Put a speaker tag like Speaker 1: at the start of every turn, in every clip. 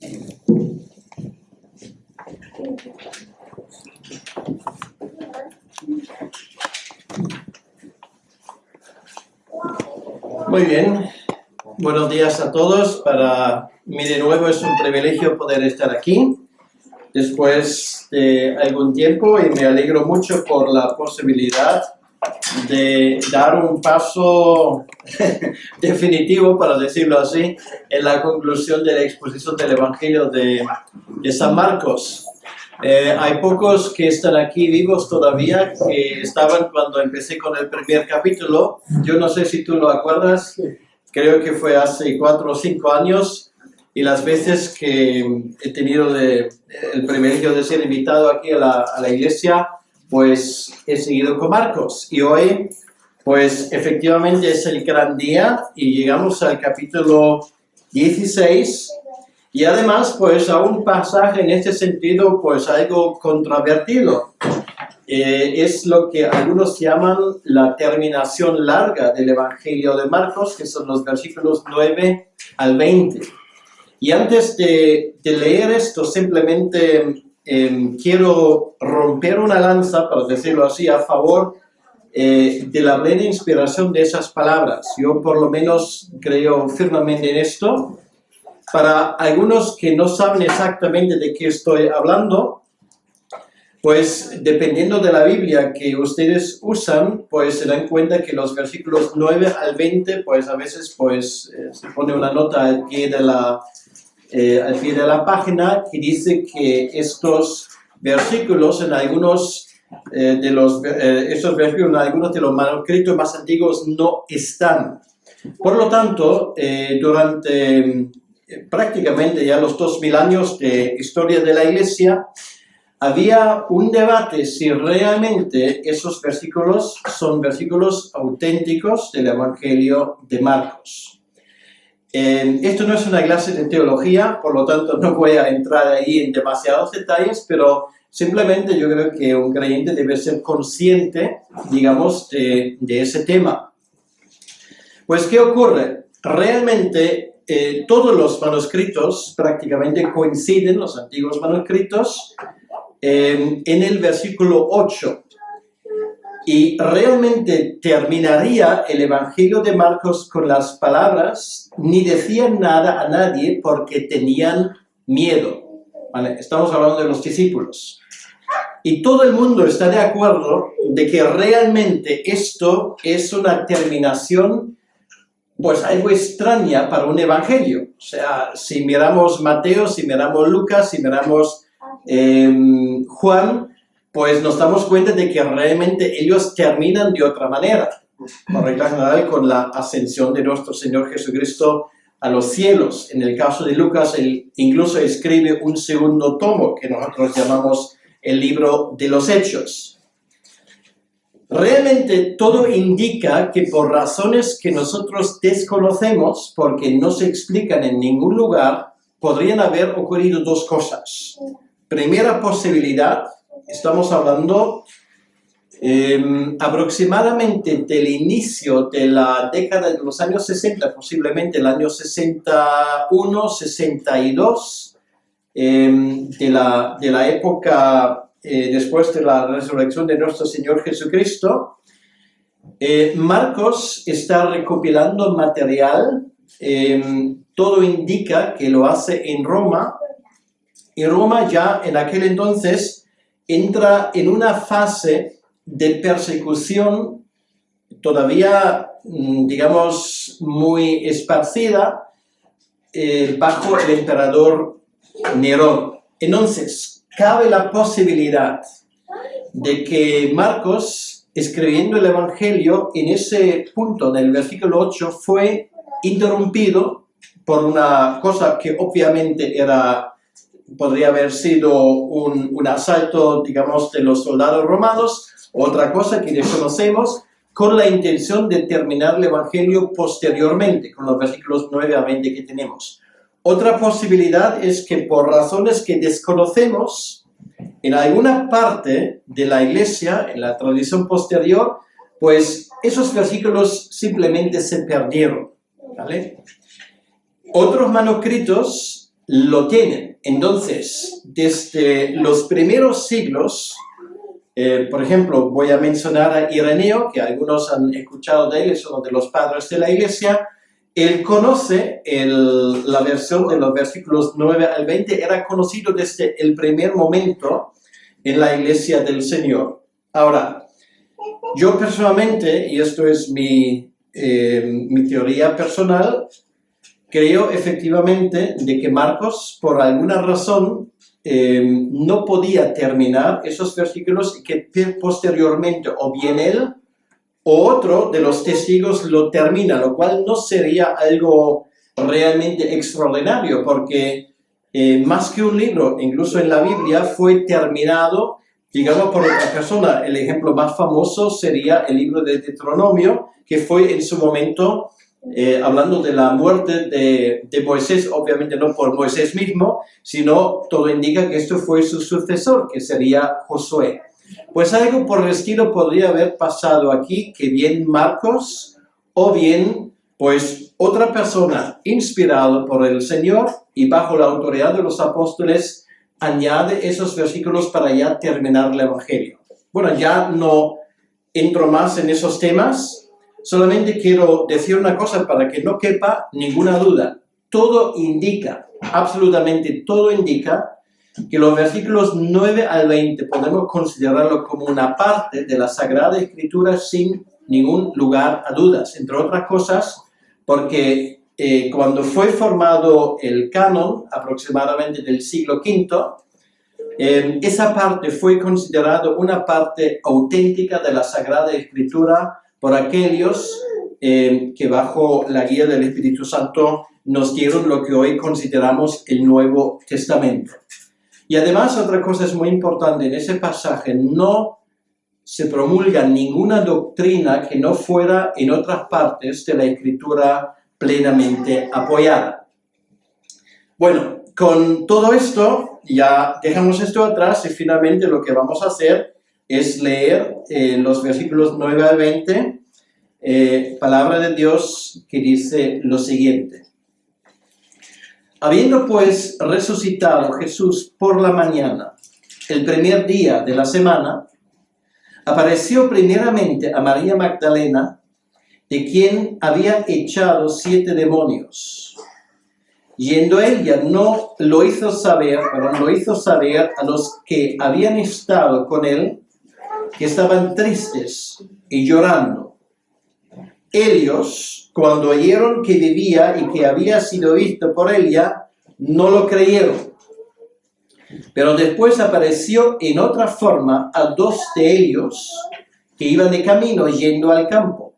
Speaker 1: Muy bien, buenos días a todos. Para mí de nuevo es un privilegio poder estar aquí después de algún tiempo y me alegro mucho por la posibilidad de dar un paso definitivo, para decirlo así, en la conclusión de la exposición del Evangelio de San Marcos. Hay pocos que están aquí vivos todavía, que estaban cuando empecé con el primer capítulo. Yo no sé si tú lo acuerdas, creo que fue hace 4 o 5 años, y las veces que he tenido el privilegio de ser invitado aquí a la iglesia, pues he seguido con Marcos. Y hoy, pues efectivamente es el gran día y llegamos al capítulo 16. Y además, pues a un pasaje en este sentido, pues algo controvertido. Es lo que algunos llaman la terminación larga del Evangelio de Marcos, que son los versículos 9 al 20. Y antes de leer esto, simplemente quiero romper una lanza, para decirlo así, a favor de la plena inspiración de esas palabras. Yo por lo menos creo firmemente en esto. Para algunos que no saben exactamente de qué estoy hablando, pues dependiendo de la Biblia que ustedes usan, pues se dan cuenta que los versículos 9 al 20, pues a veces pues, se pone una nota al pie de la página que dice que estos versículos en algunos estos versículos en algunos de los manuscritos más antiguos no están. Por lo tanto, durante prácticamente ya los 2000 años de historia de la Iglesia, había un debate si realmente esos versículos son versículos auténticos del Evangelio de Marcos. Esto no es una clase de teología, por lo tanto no voy a entrar ahí en demasiados detalles, pero simplemente yo creo que un creyente debe ser consciente, digamos, de ese tema. Pues, ¿qué ocurre? Realmente todos los manuscritos prácticamente coinciden, los antiguos manuscritos, en el versículo 8. Y realmente terminaría el Evangelio de Marcos con las palabras: ni decían nada a nadie porque tenían miedo. ¿Vale? Estamos hablando de los discípulos. Y todo el mundo está de acuerdo de que realmente esto es una terminación pues algo extraña para un evangelio. O sea, si miramos Mateo, si miramos Lucas, si miramos Juan, pues nos damos cuenta de que realmente ellos terminan de otra manera. Por regla general, con la ascensión de nuestro Señor Jesucristo a los cielos. En el caso de Lucas, él incluso escribe un segundo tomo, que nosotros llamamos el libro de los Hechos. Realmente todo indica que por razones que nosotros desconocemos, porque no se explican en ningún lugar, podrían haber ocurrido 2 cosas. Primera posibilidad, estamos hablando aproximadamente del inicio de la década de los años 60, posiblemente el año 61, 62, de la época después de la resurrección de nuestro Señor Jesucristo. Marcos está recopilando material, todo indica que lo hace en Roma, y Roma ya en aquel entonces entra en una fase de persecución todavía, digamos, muy esparcida bajo el emperador Nerón. Entonces, cabe la posibilidad de que Marcos, escribiendo el Evangelio, en ese punto del versículo 8, fue interrumpido por una cosa que obviamente podría haber sido un asalto, digamos, de los soldados romanos, otra cosa que desconocemos, con la intención de terminar el Evangelio posteriormente, con los versículos 9 a 20 que tenemos. Otra posibilidad es que por razones que desconocemos, en alguna parte de la iglesia, en la tradición posterior, pues esos versículos simplemente se perdieron, ¿vale? Otros manuscritos lo tienen. Entonces, desde los primeros siglos, por ejemplo, voy a mencionar a Ireneo, que algunos han escuchado de él, es uno de los padres de la Iglesia. Él conoce la versión de los versículos 9 al 20, era conocido desde el primer momento en la Iglesia del Señor. Ahora, yo personalmente, y esto es mi teoría personal, creo efectivamente de que Marcos, por alguna razón, no podía terminar esos versículos y que posteriormente o bien él o otro de los testigos lo termina, lo cual no sería algo realmente extraordinario, porque más que un libro, incluso en la Biblia, fue terminado, digamos, por otra persona. El ejemplo más famoso sería el libro de Deuteronomio, que fue en su momento, hablando de la muerte de Moisés, obviamente no por Moisés mismo, sino todo indica que esto fue su sucesor, que sería Josué. Pues algo por el estilo podría haber pasado aquí, que bien Marcos o bien pues otra persona inspirada por el Señor y bajo la autoridad de los apóstoles añade esos versículos para ya terminar el Evangelio. Bueno, ya no entro más en esos temas, solamente quiero decir una cosa para que no quepa ninguna duda. Todo indica, absolutamente todo indica, que los versículos 9 al 20 podemos considerarlo como una parte de la Sagrada Escritura sin ningún lugar a dudas, entre otras cosas, porque cuando fue formado el canon, aproximadamente del siglo V, esa parte fue considerada una parte auténtica de la Sagrada Escritura por aquellos que bajo la guía del Espíritu Santo nos dieron lo que hoy consideramos el Nuevo Testamento. Y además, otra cosa es muy importante, en ese pasaje no se promulga ninguna doctrina que no fuera en otras partes de la Escritura plenamente apoyada. Bueno, con todo esto, ya dejamos esto atrás y finalmente lo que vamos a hacer es leer los versículos 9 al 20, palabra de Dios que dice lo siguiente. Habiendo pues resucitado Jesús por la mañana, el primer día de la semana, apareció primeramente a María Magdalena, de quien había echado 7 demonios. Yendo ella, lo hizo saber a los que habían estado con él, que estaban tristes y llorando. Ellos, cuando oyeron que vivía y que había sido visto por ella, no lo creyeron. Pero después apareció en otra forma a 2 de ellos que iban de camino yendo al campo.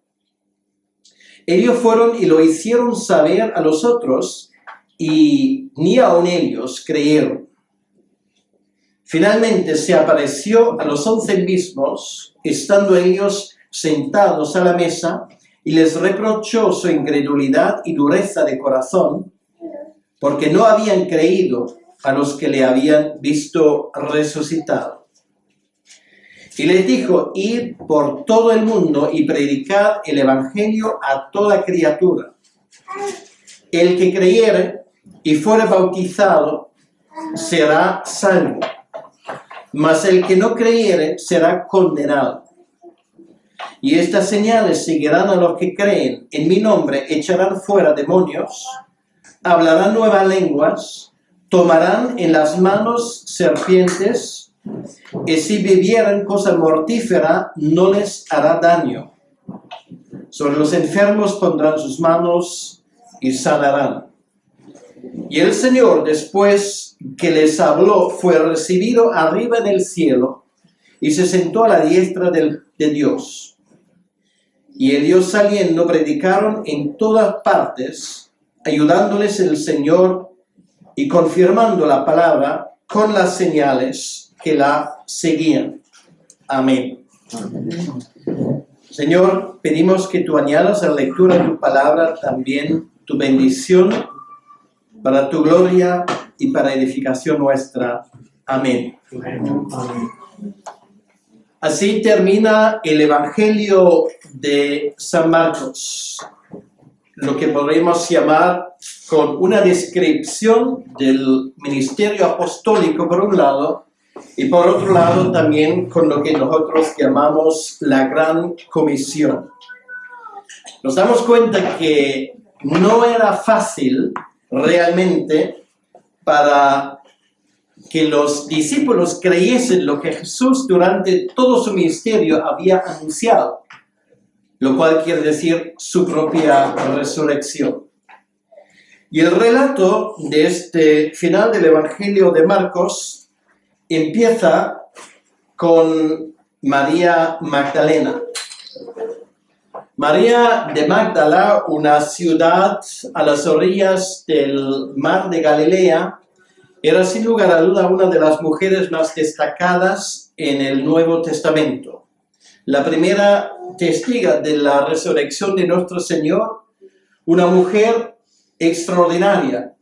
Speaker 1: Ellos fueron y lo hicieron saber a los otros y ni aun ellos creyeron. Finalmente se apareció a los 11 mismos, estando ellos sentados a la mesa, y les reprochó su incredulidad y dureza de corazón, porque no habían creído a los que le habían visto resucitado. Y les dijo, id por todo el mundo y predicad el evangelio a toda criatura. El que creyere y fuere bautizado será salvo, mas el que no creyere será condenado. Y estas señales seguirán a los que creen. En mi nombre echarán fuera demonios, hablarán nuevas lenguas, tomarán en las manos serpientes, y si bebieran cosa mortífera no les hará daño. Sobre los enfermos pondrán sus manos y sanarán. Y el Señor, después que les habló, fue recibido arriba en el cielo y se sentó a la diestra de Dios. Y ellos saliendo predicaron en todas partes, ayudándoles el Señor y confirmando la palabra con las señales que la seguían. Amén. Señor, pedimos que tú añadas a la lectura de tu palabra también tu bendición para tu gloria y para edificación nuestra. Amén. Así termina el Evangelio de San Marcos, lo que podríamos llamar con una descripción del ministerio apostólico por un lado, y por otro lado también con lo que nosotros llamamos la Gran Comisión. Nos damos cuenta que no era fácil realmente para que los discípulos creyesen lo que Jesús durante todo su ministerio había anunciado, lo cual quiere decir su propia resurrección. Y el relato de este final del Evangelio de Marcos empieza con María Magdalena. María de Magdala, una ciudad a las orillas del mar de Galilea, era sin lugar a duda una de las mujeres más destacadas en el Nuevo Testamento. La primera testiga de la resurrección de nuestro Señor, una mujer extraordinaria.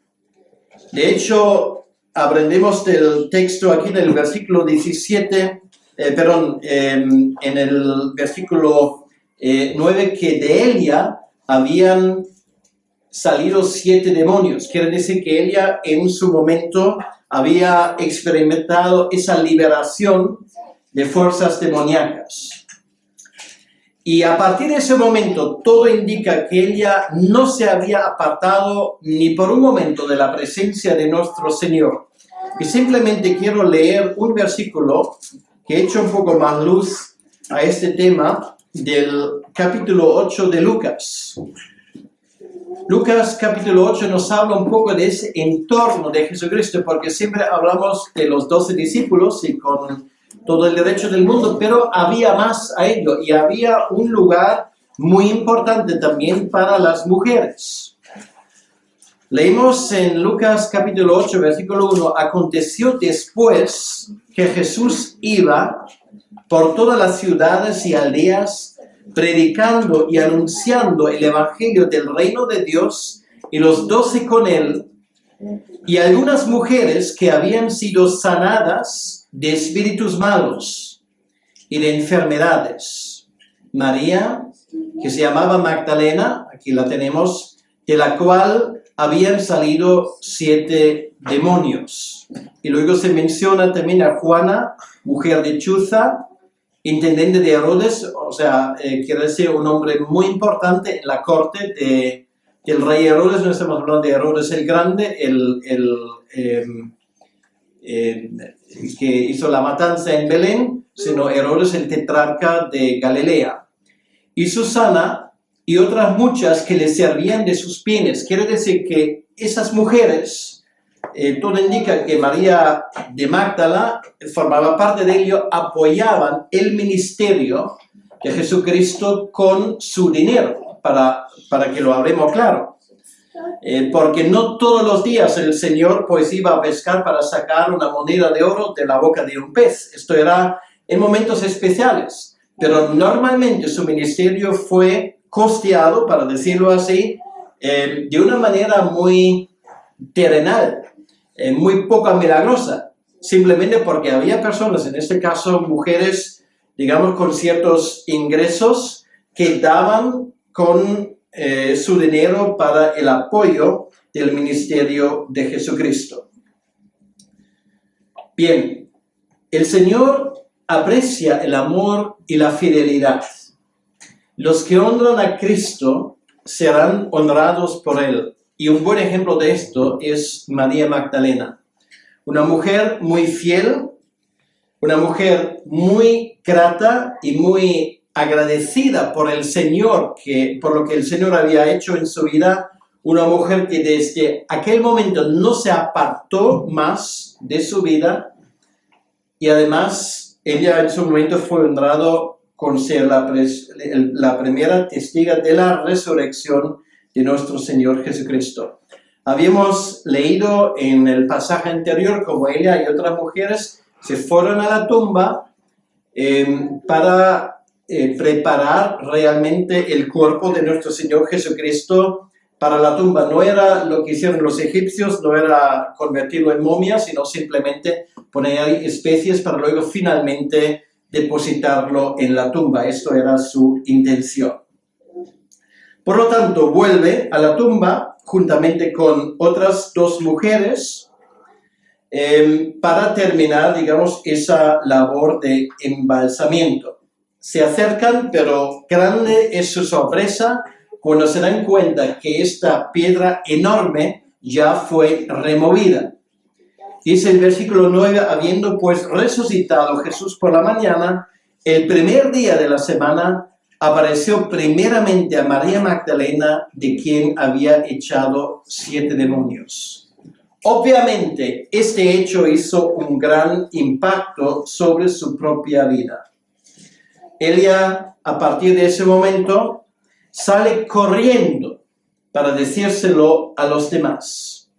Speaker 1: De hecho, aprendemos del texto aquí en el versículo 17, en el versículo 9, que de ella habían salido 7 demonios. Quiere decir que ella en su momento había experimentado esa liberación de fuerzas demoníacas. Y a partir de ese momento todo indica que ella no se había apartado ni por un momento de la presencia de nuestro Señor. Y simplemente quiero leer un versículo que echa un poco más luz a este tema del capítulo 8 de Lucas. Lucas capítulo 8 nos habla un poco de ese entorno de Jesucristo, porque siempre hablamos de los 12 discípulos y con todo el derecho del mundo, pero había más a ello y había un lugar muy importante también para las mujeres. Leímos en Lucas capítulo 8, versículo 1, aconteció después que Jesús iba por todas las ciudades y aldeas, predicando y anunciando el evangelio del reino de Dios, y los 12 con él, y algunas mujeres que habían sido sanadas de espíritus malos y de enfermedades. María, que se llamaba Magdalena, aquí la tenemos, de la cual habían salido 7 demonios. Y luego se menciona también a Juana, mujer de Chuza, intendente de Herodes, o sea, quiere decir un hombre muy importante en la corte del rey Herodes. No estamos hablando de Herodes el Grande, que hizo la matanza en Belén, sino Herodes el tetrarca de Galilea. Y Susana y otras muchas que le servían de sus bienes. Quiere decir que esas mujeres, todo indica que María de Magdala formaba parte de ello, apoyaban el ministerio de Jesucristo con su dinero, para que lo hablemos claro. Porque no todos los días el Señor pues iba a pescar para sacar una moneda de oro de la boca de un pez. Esto era en momentos especiales, pero normalmente su ministerio fue costeado, para decirlo así, de una manera muy terrenal, muy poco milagrosa, simplemente porque había personas, en este caso mujeres, digamos, con ciertos ingresos, que daban con su dinero para el apoyo del ministerio de Jesucristo. Bien, el Señor aprecia el amor y la fidelidad. Los que honran a Cristo serán honrados por Él. Y un buen ejemplo de esto es María Magdalena, una mujer muy fiel, una mujer muy grata y muy agradecida por el Señor, por lo que el Señor había hecho en su vida, una mujer que desde aquel momento no se apartó más de su vida, y además ella en su momento fue honrado con ser la primera testiga de la resurrección de nuestro Señor Jesucristo. Habíamos leído en el pasaje anterior como ella y otras mujeres se fueron a la tumba para preparar realmente el cuerpo de nuestro Señor Jesucristo para la tumba. No era lo que hicieron los egipcios, no era convertirlo en momia, sino simplemente poner ahí especies para luego finalmente depositarlo en la tumba. Esto era su intención. Por lo tanto, vuelve a la tumba juntamente con otras 2 mujeres, para terminar, digamos, esa labor de embalsamiento. Se acercan, pero grande es su sorpresa cuando se dan cuenta que esta piedra enorme ya fue removida. Dice el versículo 9, habiendo pues resucitado Jesús por la mañana, el primer día de la semana, apareció primeramente a María Magdalena, de quien había echado 7 demonios. Obviamente, este hecho hizo un gran impacto sobre su propia vida. Ella, a partir de ese momento, sale corriendo para decírselo a los demás.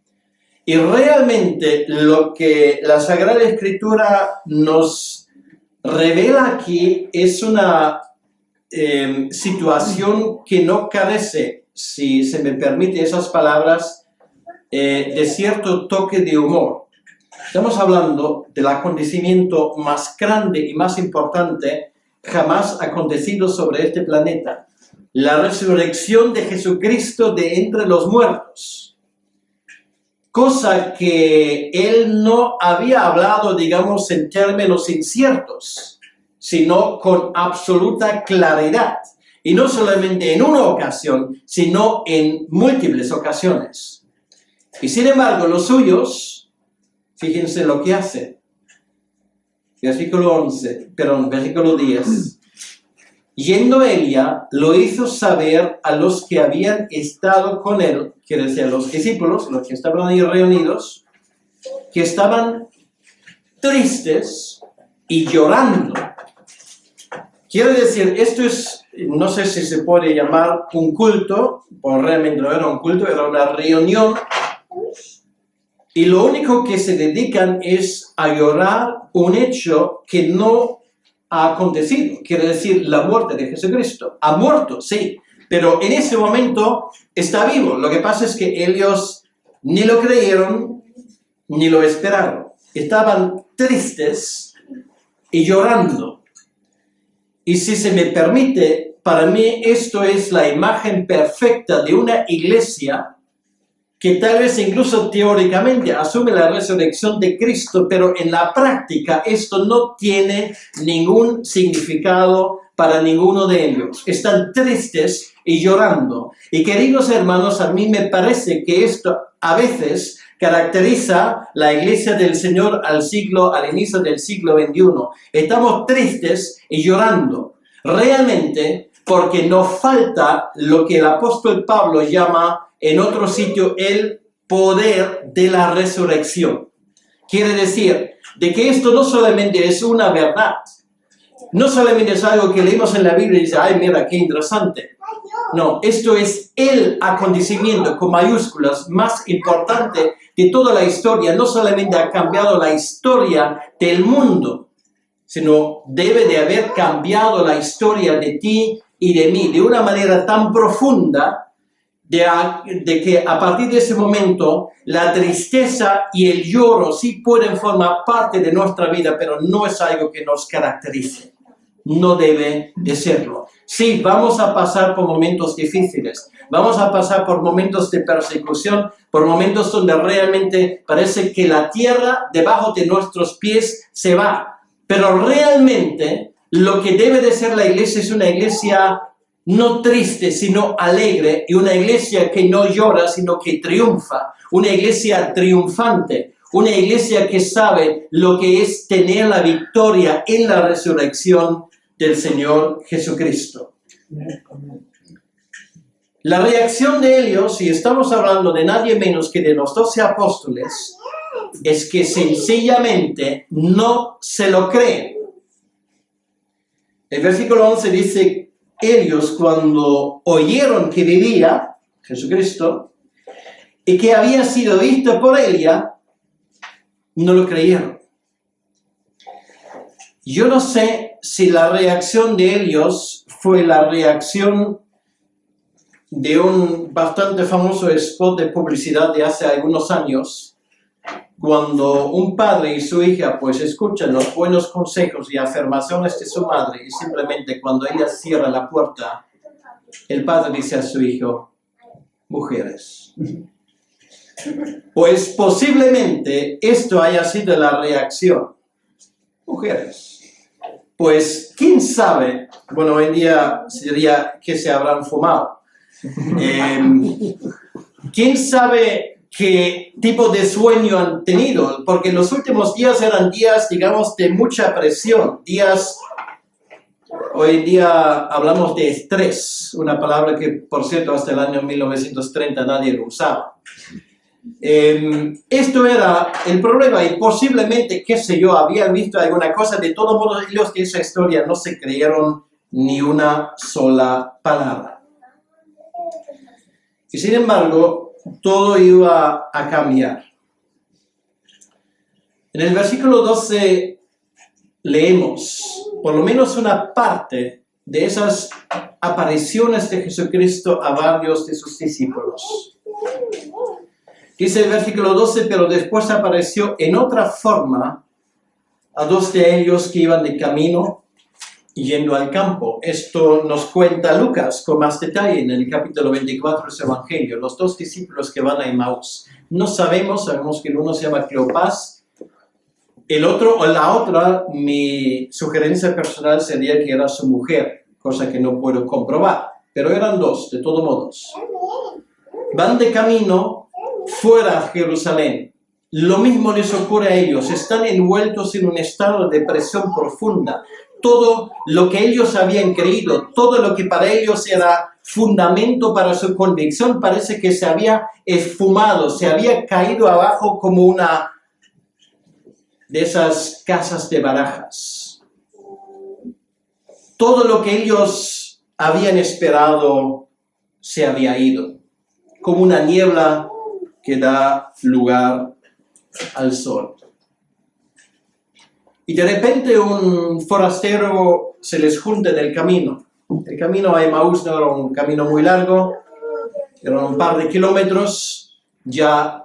Speaker 1: Y realmente lo que la Sagrada Escritura nos revela aquí es una situación que no carece, si se me permite esas palabras, de cierto toque de humor. Estamos hablando del acontecimiento más grande y más importante jamás acontecido sobre este planeta. La resurrección de Jesucristo de entre los muertos. Cosa que él no había hablado, digamos, en términos inciertos, sino con absoluta claridad. Y no solamente en una ocasión, sino en múltiples ocasiones. Y sin embargo, los suyos, fíjense lo que hacen. Versículo 10. Yendo ella, lo hizo saber a los que habían estado con él, quiere decir a los discípulos, los que estaban ahí reunidos, que estaban tristes y llorando. Quiere decir, esto es, no sé si se puede llamar un culto, porque realmente no era un culto, era una reunión, y lo único que se dedican es a llorar un hecho que no ha acontecido, quiere decir la muerte de Jesucristo. Ha muerto, sí, pero en ese momento está vivo. Lo que pasa es que ellos ni lo creyeron, ni lo esperaron. Estaban tristes y llorando. Y si se me permite, para mí esto es la imagen perfecta de una iglesia que tal vez incluso teóricamente asume la resurrección de Cristo, pero en la práctica esto no tiene ningún significado para ninguno de ellos. Están tristes y llorando. Y queridos hermanos, a mí me parece que esto a veces caracteriza la iglesia del Señor al inicio del siglo XXI. Estamos tristes y llorando. Realmente, porque nos falta lo que el apóstol Pablo llama en otro sitio el poder de la resurrección. Quiere decir, de que esto no solamente es una verdad, no solamente es algo que leemos en la Biblia y dice, ay, mira, qué interesante. No, esto es el acontecimiento con mayúsculas más importante de toda la historia. No solamente ha cambiado la historia del mundo, sino debe de haber cambiado la historia de ti y de mí de una manera tan profunda de que a partir de ese momento la tristeza y el lloro sí pueden formar parte de nuestra vida, pero no es algo que nos caracterice. No debe de serlo. Sí, vamos a pasar por momentos difíciles, vamos a pasar por momentos de persecución, por momentos donde realmente parece que la tierra debajo de nuestros pies se va. Pero realmente lo que debe de ser la iglesia es una iglesia no triste, sino alegre, y una iglesia que no llora, sino que triunfa, una iglesia triunfante, una iglesia que sabe lo que es tener la victoria en la resurrección del Señor Jesucristo. La reacción de ellos, si estamos hablando de nadie menos que de los 12 apóstoles, es que sencillamente no se lo creen. El versículo 11 dice, ellos cuando oyeron que vivía Jesucristo y que había sido visto por ella, no lo creyeron. Yo no sé si la reacción de ellos fue la reacción de un bastante famoso spot de publicidad de hace algunos años, cuando un padre y su hija pues escuchan los buenos consejos y afirmaciones de su madre y simplemente cuando ella cierra la puerta, el padre dice a su hijo, mujeres. Pues posiblemente esto haya sido la reacción. Mujeres. Pues, ¿quién sabe? Bueno, hoy en día sería que se habrán fumado. ¿Quién sabe qué tipo de sueño han tenido? Porque los últimos días eran días, digamos, de mucha presión. Días, hoy en día hablamos de estrés, una palabra que, por cierto, hasta el año 1930 nadie lo usaba. Esto era el problema y posiblemente, qué sé yo, habían visto alguna cosa. De todos modos, ellos de esa historia no se creyeron ni una sola palabra. Y sin embargo, todo iba a cambiar. En el versículo 12 leemos por lo menos una parte de esas apariciones de Jesucristo a varios de sus discípulos. Dice el versículo 12, pero después apareció en otra forma a dos de ellos que iban de camino yendo al campo. Esto nos cuenta Lucas con más detalle en el capítulo 24 de su Evangelio. Los dos discípulos que van a Emaús. No sabemos que el uno se llama Cleopas, el otro o la otra, mi sugerencia personal sería que era su mujer, cosa que no puedo comprobar, pero eran dos, de todos modos. Van de camino fuera a Jerusalén. Lo mismo les ocurre a ellos, están envueltos en un estado de depresión profunda. Todo lo que ellos habían creído, todo lo que para ellos era fundamento para su convicción, parece que se había esfumado, se había caído abajo como una de esas casas de barajas. Todo lo que ellos habían esperado se había ido, como una niebla que da lugar al sol. Y de repente un forastero se les junta en el camino. El camino a Emaús no era un camino muy largo, eran un par de kilómetros. Ya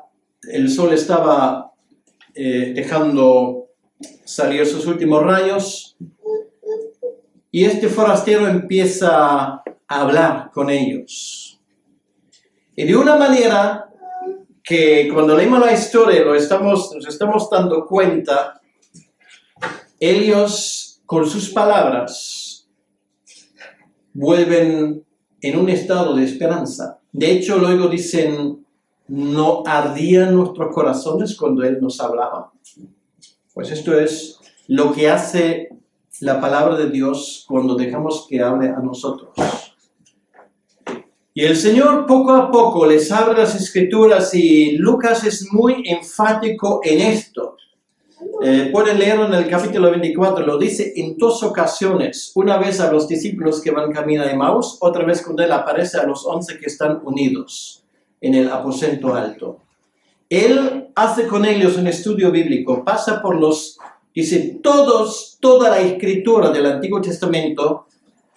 Speaker 1: el sol estaba dejando salir sus últimos rayos. Y este forastero empieza a hablar con ellos. Y de una manera que cuando leemos la historia nos estamos dando cuenta, ellos con sus palabras vuelven en un estado de esperanza. De hecho, luego dicen, ¿no ardían nuestros corazones cuando Él nos hablaba? Pues esto es lo que hace la palabra de Dios cuando dejamos que hable a nosotros. Y el Señor poco a poco les abre las Escrituras y Lucas es muy enfático en esto. Pueden leerlo en el capítulo 24, lo dice en dos ocasiones, una vez a los discípulos que van camino a Emaús, otra vez cuando Él aparece a los 11 que están unidos en el aposento alto. Él hace con ellos un estudio bíblico, pasa por dice toda la escritura del Antiguo Testamento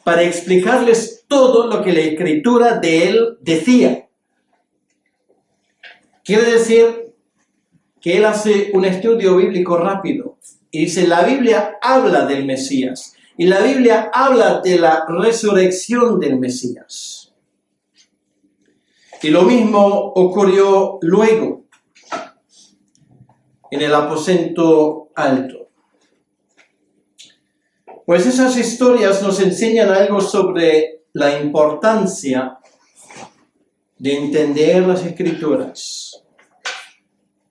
Speaker 1: para explicarles todo lo que la escritura de Él decía. Quiere decir que Él hace un estudio bíblico rápido y dice, la Biblia habla del Mesías y la Biblia habla de la resurrección del Mesías. Y lo mismo ocurrió luego en el aposento alto. Pues esas historias nos enseñan algo sobre la importancia de entender las Escrituras.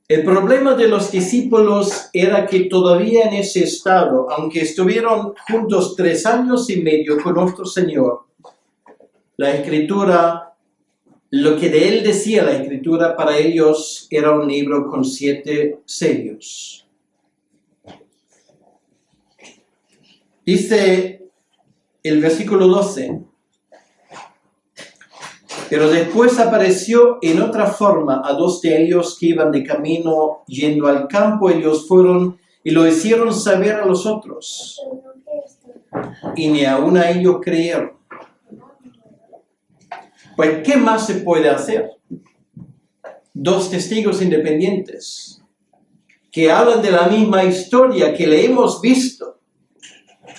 Speaker 1: El problema de los discípulos era que todavía en ese estado, aunque estuvieron juntos 3 años y medio con nuestro Señor, la Escritura, lo que de Él decía la Escritura, para ellos era un libro con 7 sellos. Dice el versículo 12, pero después apareció en otra forma a 2 de ellos que iban de camino yendo al campo. Ellos fueron y lo hicieron saber a los otros. Y ni aun a ellos creyeron. Pues, ¿qué más se puede hacer? 2 testigos independientes que hablan de la misma historia que le hemos visto.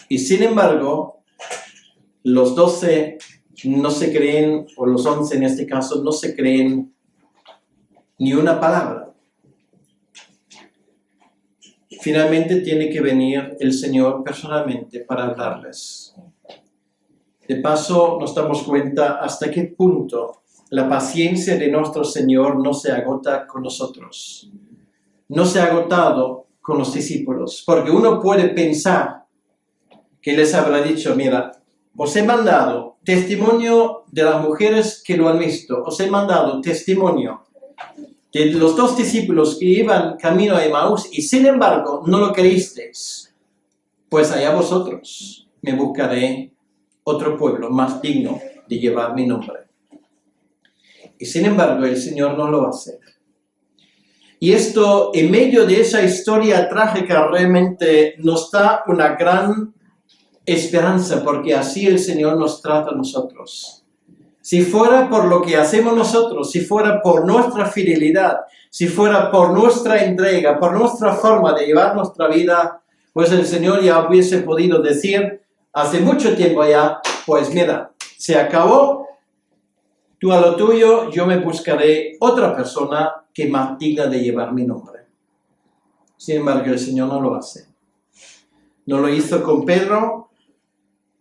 Speaker 1: Y sin embargo, los 12 no se creen, o los 11 en este caso, no se creen ni una palabra. Finalmente tiene que venir el Señor personalmente para hablarles. De paso, nos damos cuenta hasta qué punto la paciencia de nuestro Señor no se agota con nosotros. No se ha agotado con los discípulos, porque uno puede pensar que les habrá dicho, mira, os he mandado testimonio de las mujeres que lo han visto, os he mandado testimonio de los 2 discípulos que iban camino a Emaús y sin embargo no lo creísteis. Pues allá vosotros, me buscaré otro pueblo más digno de llevar mi nombre. Y sin embargo el Señor no lo va a hacer. Y esto, en medio de esa historia trágica, realmente nos da una gran esperanza, porque así el Señor nos trata a nosotros. Si fuera por lo que hacemos nosotros, si fuera por nuestra fidelidad, si fuera por nuestra entrega, por nuestra forma de llevar nuestra vida, pues el Señor ya hubiese podido decir hace mucho tiempo ya, pues mira, se acabó, tú a lo tuyo, yo me buscaré otra persona que más digna de llevar mi nombre. Sin embargo, el Señor no lo hace. No lo hizo con Pedro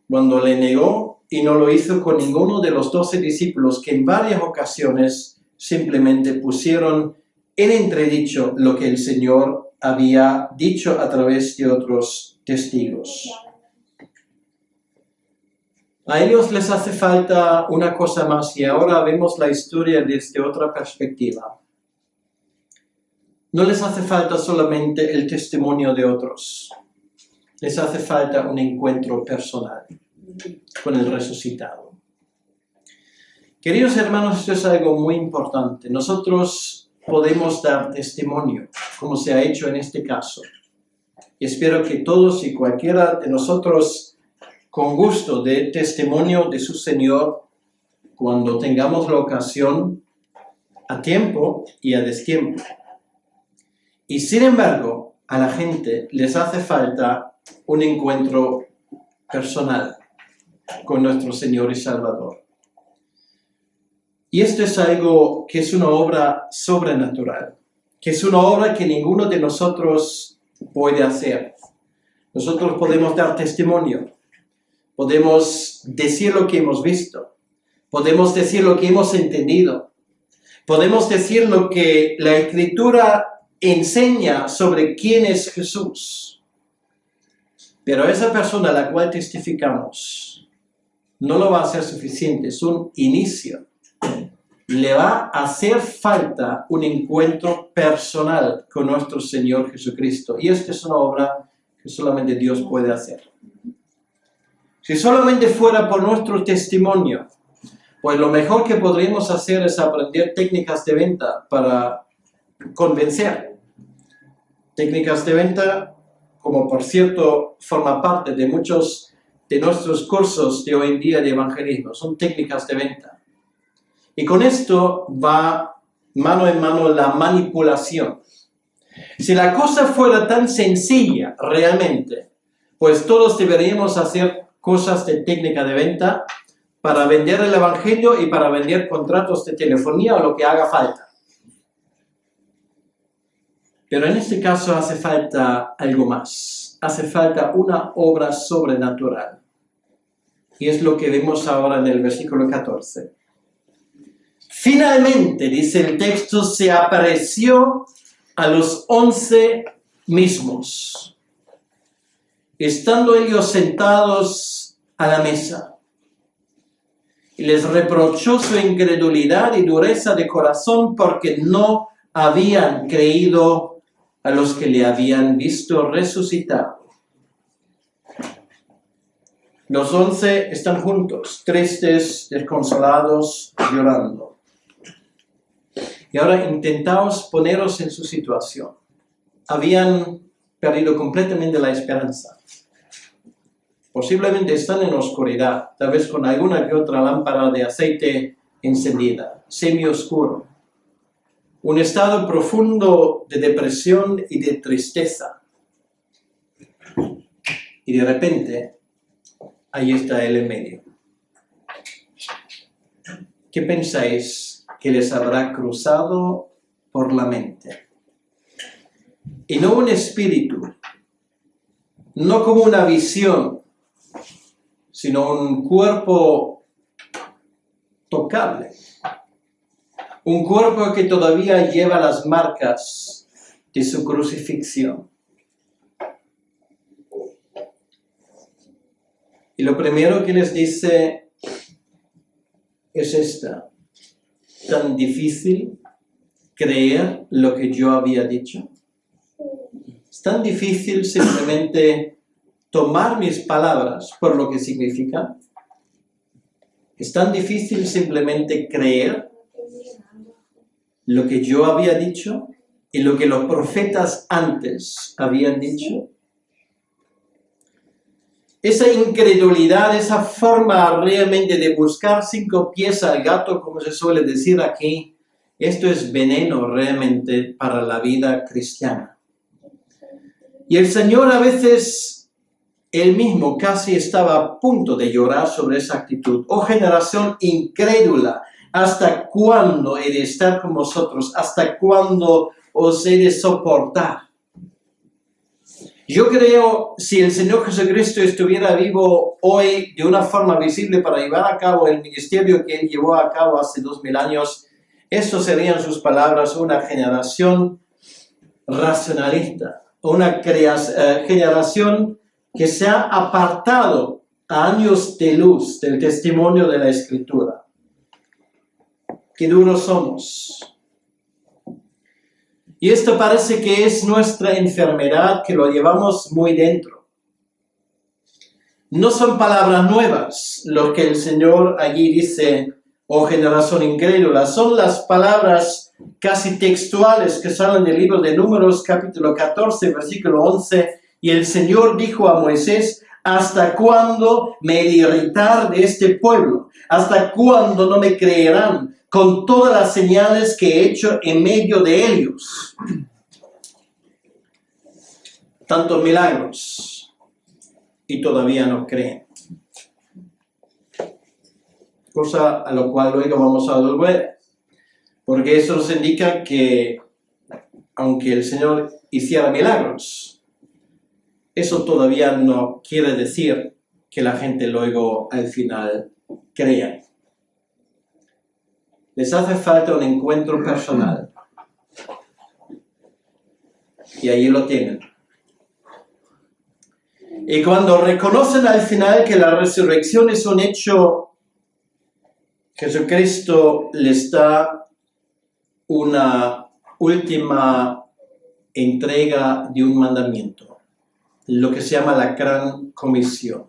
Speaker 1: cuando le negó, y no lo hizo con ninguno de los 12 discípulos que en varias ocasiones simplemente pusieron en entredicho lo que el Señor había dicho a través de otros testigos. A ellos les hace falta una cosa más, y ahora vemos la historia desde otra perspectiva. No les hace falta solamente el testimonio de otros. Les hace falta un encuentro personal con el resucitado. Queridos hermanos, esto es algo muy importante. Nosotros podemos dar testimonio, como se ha hecho en este caso. Y espero que todos y cualquiera de nosotros, con gusto, dé testimonio de su Señor cuando tengamos la ocasión, a tiempo y a destiempo. Y sin embargo, a la gente les hace falta un encuentro personal con nuestro Señor y Salvador. Y esto es algo que es una obra sobrenatural, que es una obra que ninguno de nosotros puede hacer. Nosotros podemos dar testimonio, podemos decir lo que hemos visto, podemos decir lo que hemos entendido, podemos decir lo que la Escritura enseña sobre quién es Jesús. Pero esa persona a la cual testificamos no lo va a hacer suficiente, es un inicio. Le va a hacer falta un encuentro personal con nuestro Señor Jesucristo. Y esta es una obra que solamente Dios puede hacer. Si solamente fuera por nuestro testimonio, pues lo mejor que podríamos hacer es aprender técnicas de venta para convencer. Técnicas de venta, como por cierto forma parte de muchos de nuestros cursos de hoy en día de evangelismo, son técnicas de venta. Y con esto va mano en mano la manipulación. Si la cosa fuera tan sencilla realmente, pues todos deberíamos hacer cosas de técnica de venta para vender el evangelio y para vender contratos de telefonía o lo que haga falta. Pero en este caso hace falta algo más. Hace falta una obra sobrenatural. Y es lo que vemos ahora en el versículo 14. Finalmente, dice el texto, se apareció a los 11 mismos, estando ellos sentados a la mesa. Y les reprochó su incredulidad y dureza de corazón porque no habían creído a los que le habían visto resucitado. Los 11 están juntos, tristes, desconsolados, llorando. Y ahora intentaos poneros en su situación. Habían perdido completamente la esperanza. Posiblemente están en oscuridad, tal vez con alguna que otra lámpara de aceite encendida, semioscuro. Un estado profundo de depresión y de tristeza. Y de repente, ahí está él en medio. ¿qué pensáis que les habrá cruzado por la mente? Y no un espíritu, no como una visión, sino un cuerpo tocable. Un cuerpo que todavía lleva las marcas de su crucifixión. Y lo primero que les dice es esta: tan difícil creer lo que yo había dicho. Es tan difícil simplemente tomar mis palabras por lo que significan. Es tan difícil simplemente creer lo que yo había dicho y lo que los profetas antes habían dicho. Esa incredulidad, esa forma realmente de buscar 5 pies al gato, como se suele decir aquí, esto es veneno realmente para la vida cristiana. Y el Señor a veces, él mismo casi estaba a punto de llorar sobre esa actitud. Oh generación incrédula, ¿hasta cuándo he de estar con vosotros? ¿Hasta cuándo os he de soportar? Yo creo, si el Señor Jesucristo estuviera vivo hoy de una forma visible para llevar a cabo el ministerio que Él llevó a cabo hace 2000 años, estas serían sus palabras: una generación racionalista, una generación que se ha apartado a años de luz del testimonio de la Escritura. Qué duros somos. Y esto parece que es nuestra enfermedad, que lo llevamos muy dentro. No son palabras nuevas lo que el Señor allí dice: oh generación incrédula. Son las palabras casi textuales que salen del libro de Números, capítulo 14, versículo 11. Y el Señor dijo a Moisés: ¿hasta cuándo me he de irritar de este pueblo? ¿Hasta cuándo no me creerán con todas las señales que he hecho en medio de ellos? Tantos milagros y todavía no creen. Cosa a lo cual luego vamos a volver, porque eso nos indica que aunque el Señor hiciera milagros, eso todavía no quiere decir que la gente luego al final crea. Les hace falta un encuentro personal. Y ahí lo tienen. Y cuando reconocen al final que la resurrección es un hecho, Jesucristo les da una última entrega de un mandamiento, lo que se llama la Gran Comisión.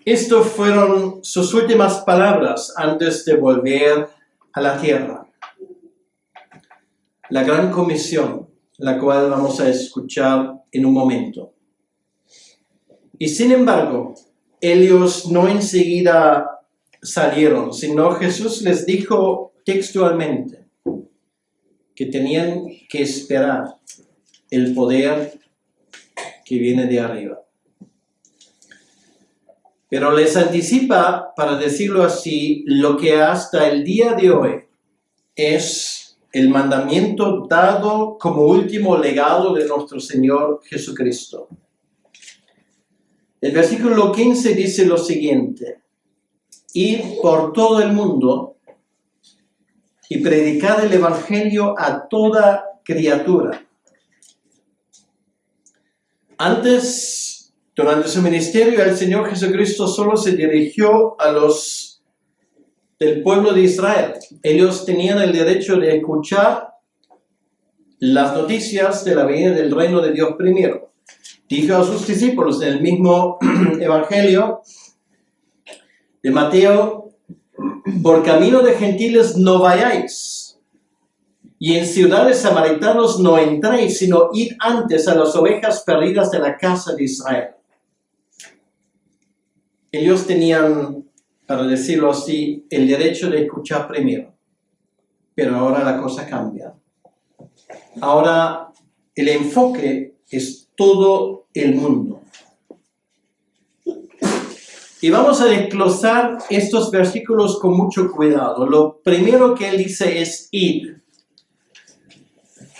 Speaker 1: Estas fueron sus últimas palabras antes de volver a la tierra. La Gran Comisión, la cual vamos a escuchar en un momento. Y sin embargo, ellos no enseguida salieron, sino Jesús les dijo textualmente que tenían que esperar el poder que viene de arriba. Pero les anticipa, para decirlo así, lo que hasta el día de hoy es el mandamiento dado como último legado de nuestro Señor Jesucristo. El versículo 15 dice lo siguiente: id por todo el mundo y predicad el Evangelio a toda criatura. Antes, durante su ministerio, el Señor Jesucristo solo se dirigió a los del pueblo de Israel. Ellos tenían el derecho de escuchar las noticias de la venida del reino de Dios primero. Dijo a sus discípulos en el mismo Evangelio de Mateo: por camino de gentiles no vayáis, y en ciudades samaritanos no entréis, sino id antes a las ovejas perdidas de la casa de Israel. Ellos tenían, para decirlo así, el derecho de escuchar primero. Pero ahora la cosa cambia. Ahora el enfoque es todo el mundo. Y vamos a desglosar estos versículos con mucho cuidado. Lo primero que él dice es id.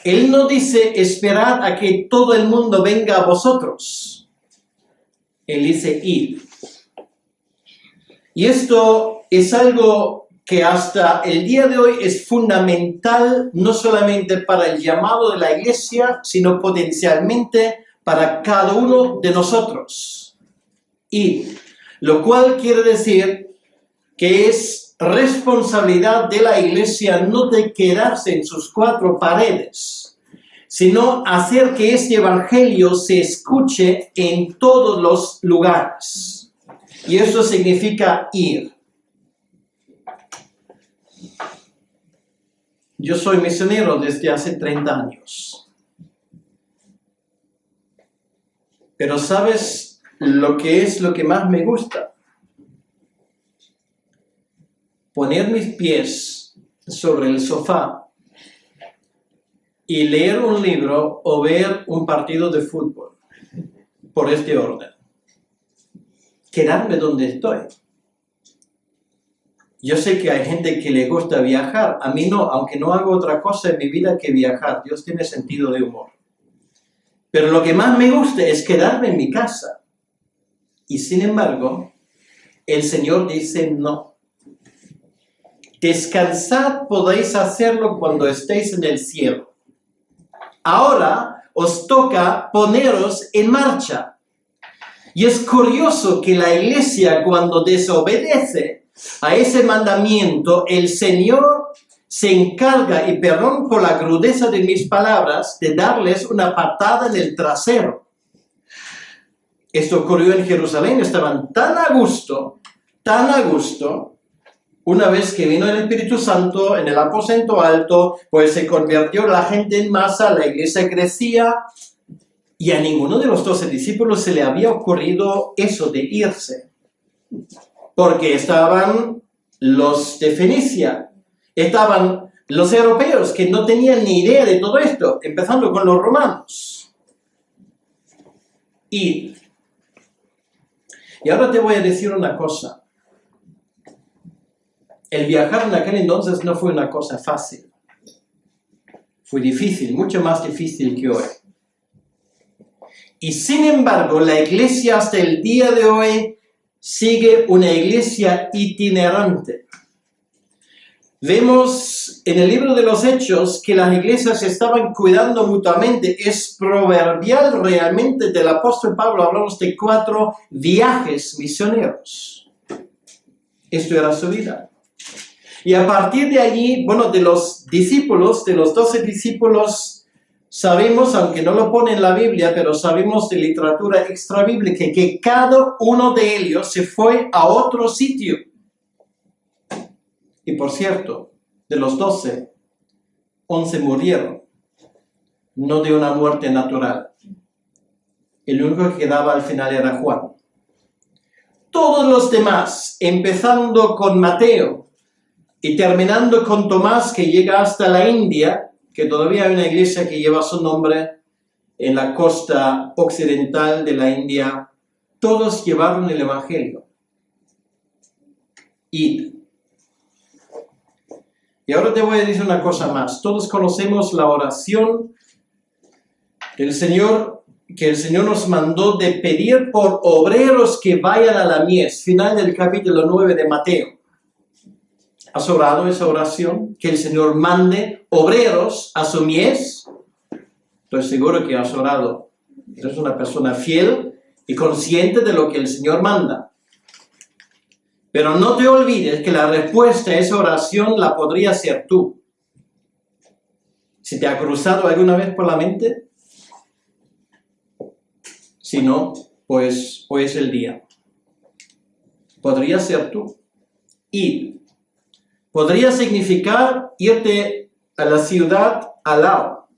Speaker 1: Él no dice esperad a que todo el mundo venga a vosotros. Él dice id. Y esto es algo que hasta el día de hoy es fundamental, no solamente para el llamado de la iglesia, sino potencialmente para cada uno de nosotros. Id. Lo cual quiere decir que es responsabilidad de la iglesia no de quedarse en sus cuatro paredes, sino hacer que este evangelio se escuche en todos los lugares. Y eso significa ir. Yo soy misionero desde hace 30 años. Pero ¿sabes lo que más me gusta? Poner mis pies sobre el sofá y leer un libro o ver un partido de fútbol, por este orden. Quedarme donde estoy. Yo sé que hay gente que le gusta viajar, a mí no, aunque no hago otra cosa en mi vida que viajar. Dios tiene sentido de humor. Pero lo que más me gusta es quedarme en mi casa. Y sin embargo, el Señor dice no. Descansad podéis hacerlo cuando estéis en el cielo. Ahora os toca poneros en marcha. Y es curioso que la iglesia, cuando desobedece a ese mandamiento, el Señor se encarga, y perdón por la crudeza de mis palabras, de darles una patada en el trasero. Esto ocurrió en Jerusalén, estaban tan a gusto, una vez que vino el Espíritu Santo en el aposento alto, pues se convirtió la gente en masa, la iglesia crecía, y a ninguno de los 12 discípulos se le había ocurrido eso de irse. Porque estaban los de Fenicia, estaban los europeos que no tenían ni idea de todo esto, empezando con los romanos. Y ahora te voy a decir una cosa. El viajar en aquel entonces no fue una cosa fácil. Fue difícil, mucho más difícil que hoy. Y sin embargo, la iglesia hasta el día de hoy sigue una iglesia itinerante. Vemos en el libro de los Hechos que las iglesias se estaban cuidando mutuamente. Es proverbial realmente del apóstol Pablo. Hablamos de 4 viajes misioneros. Esto era su vida. Y a partir de allí, de los discípulos, de los 12 discípulos, sabemos, aunque no lo pone en la Biblia, pero sabemos de literatura extrabíblica, que cada uno de ellos se fue a otro sitio. Y por cierto, de los 12, 11 murieron, no de una muerte natural. El único que quedaba al final era Juan. Todos los demás, empezando con Mateo y terminando con Tomás, que llega hasta la India, que todavía hay una iglesia que lleva su nombre en la costa occidental de la India, todos llevaron el Evangelio. Y ahora te voy a decir una cosa más. Todos conocemos la oración del Señor, que el Señor nos mandó de pedir por obreros que vayan a la mies, final del capítulo 9 de Mateo. ¿Has orado esa oración? Que el Señor mande obreros a su mies. Estoy seguro que has orado. Eres una persona fiel y consciente de lo que el Señor manda. Pero no te olvides que la respuesta a esa oración la podría ser tú. ¿Se te ha cruzado alguna vez por la mente? Si no, pues hoy es el día. Podría ser tú. Ir. Podría significar irte a la ciudad al lado.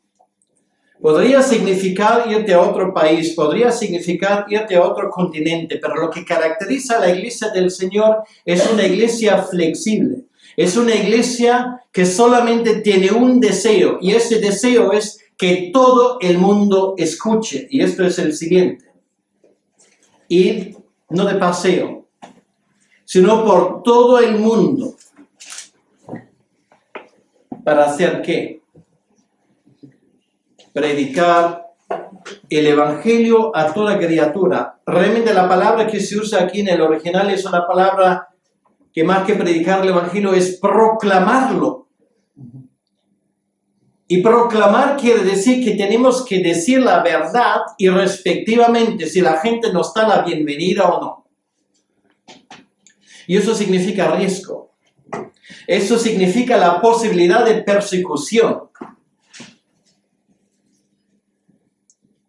Speaker 1: Podría significar irte a otro país. Podría significar irte a otro continente. Pero lo que caracteriza a la iglesia del Señor es una iglesia flexible. Es una iglesia que solamente tiene un deseo. Y ese deseo es que todo el mundo escuche. Y esto es el siguiente. Ir no de paseo, sino por todo el mundo. ¿Para hacer qué? Predicar el Evangelio a toda criatura. Realmente la palabra que se usa aquí en el original es una palabra que más que predicar el Evangelio es proclamarlo. Y proclamar quiere decir que tenemos que decir la verdad y respectivamente si la gente nos da la bienvenida o no. Y eso significa riesgo. Eso significa la posibilidad de persecución.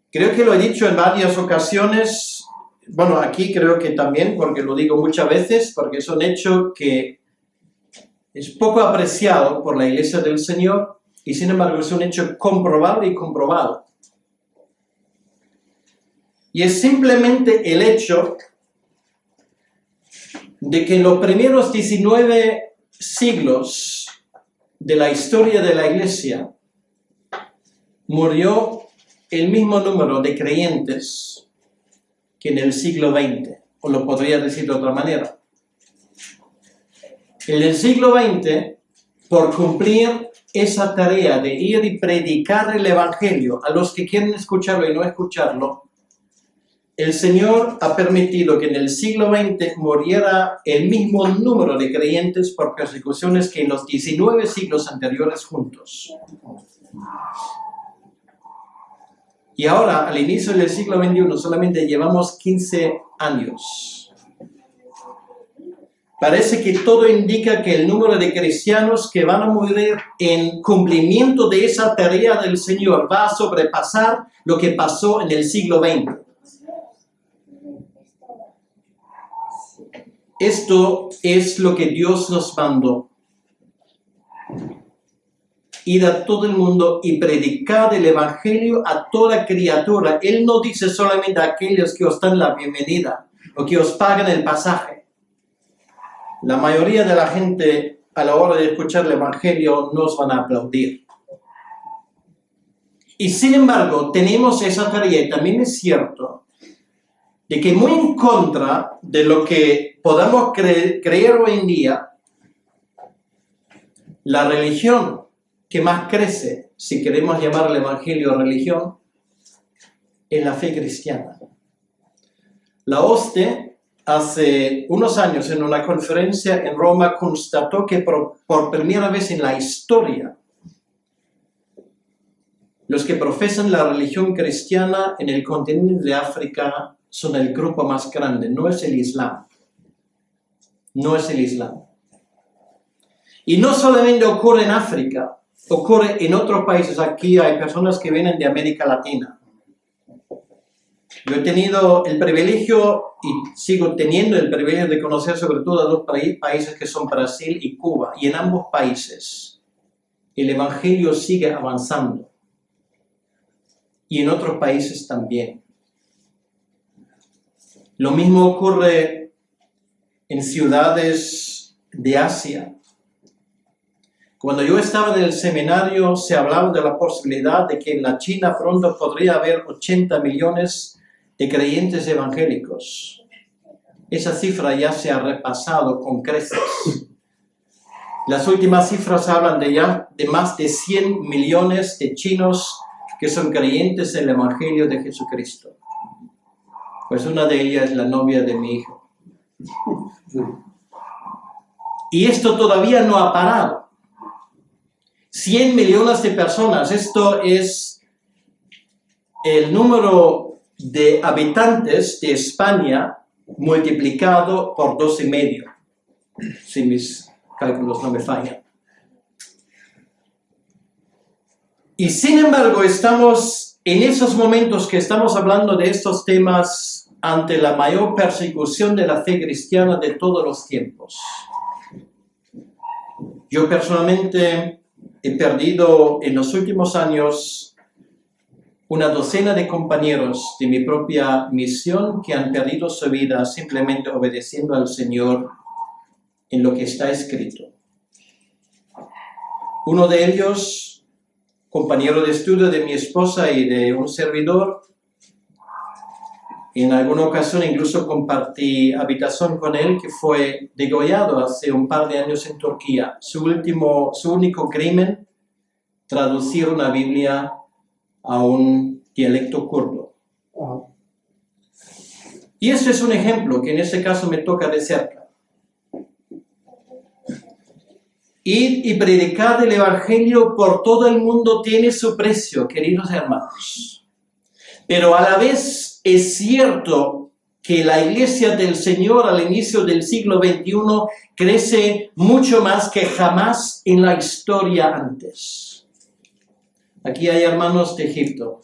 Speaker 1: Creo que lo he dicho en varias ocasiones, bueno, aquí creo que también, porque lo digo muchas veces, porque es un hecho que es poco apreciado por la Iglesia del Señor, y sin embargo es un hecho comprobable y comprobado. Y es simplemente el hecho de que en los primeros 19 siglos de la historia de la Iglesia murió el mismo número de creyentes que en el siglo XX, o lo podría decir de otra manera. En el siglo XX, por cumplir esa tarea de ir y predicar el Evangelio a los que quieren escucharlo y no escucharlo, el Señor ha permitido que en el siglo XX muriera el mismo número de creyentes por persecuciones que en los 19 siglos anteriores juntos. Y ahora, al inicio del siglo XXI, solamente llevamos 15 años. Parece que todo indica que el número de cristianos que van a morir en cumplimiento de esa tarea del Señor va a sobrepasar lo que pasó en el siglo XX. Esto es lo que Dios nos mandó. Ir a todo el mundo y predicar el Evangelio a toda criatura. Él no dice solamente a aquellos que os dan la bienvenida o que os pagan el pasaje. La mayoría de la gente a la hora de escuchar el Evangelio no os van a aplaudir. Y sin embargo, tenemos esa tarea, y también es cierto, de que muy en contra de lo que podamos creer hoy en día, la religión que más crece, si queremos llamar al Evangelio religión, es la fe cristiana. La OSCE, hace unos años en una conferencia en Roma, constató que por primera vez en la historia, los que profesan la religión cristiana en el continente de África son el grupo más grande, no es el Islam. No es el Islam. Y no solamente ocurre en África, ocurre en otros países. Aquí hay personas que vienen de América Latina. Yo he tenido el privilegio y sigo teniendo el privilegio de conocer sobre todo a dos países que son Brasil y Cuba. Y en ambos países el Evangelio sigue avanzando. Y en otros países también. Lo mismo ocurre en ciudades de Asia. Cuando yo estaba en el seminario se hablaba de la posibilidad de que en la China pronto podría haber 80 millones de creyentes evangélicos. Esa cifra ya se ha repasado con creces. Las últimas cifras hablan de más de 100 millones de chinos que son creyentes en el Evangelio de Jesucristo. Pues una de ellas es la novia de mi hijo. Y esto todavía no ha parado. 100 millones de personas, esto es el número de habitantes de España multiplicado por 2,5, si mis cálculos no me fallan. Y sin embargo, estamos en esos momentos que estamos hablando de estos temas ante la mayor persecución de la fe cristiana de todos los tiempos. Yo personalmente he perdido en los últimos años una docena de compañeros de mi propia misión que han perdido su vida simplemente obedeciendo al Señor en lo que está escrito. Uno de ellos, compañero de estudio de mi esposa y de un servidor, En alguna ocasión incluso compartí habitación con él, que fue degollado hace un par de años en Turquía. Su único crimen, traducir una Biblia a un dialecto kurdo. Y ese es un ejemplo que en ese caso me toca de cerca. Ir y predicar el Evangelio por todo el mundo tiene su precio, queridos hermanos. Pero a la vez es cierto que la Iglesia del Señor al inicio del siglo XXI crece mucho más que jamás en la historia antes. Aquí hay hermanos de Egipto.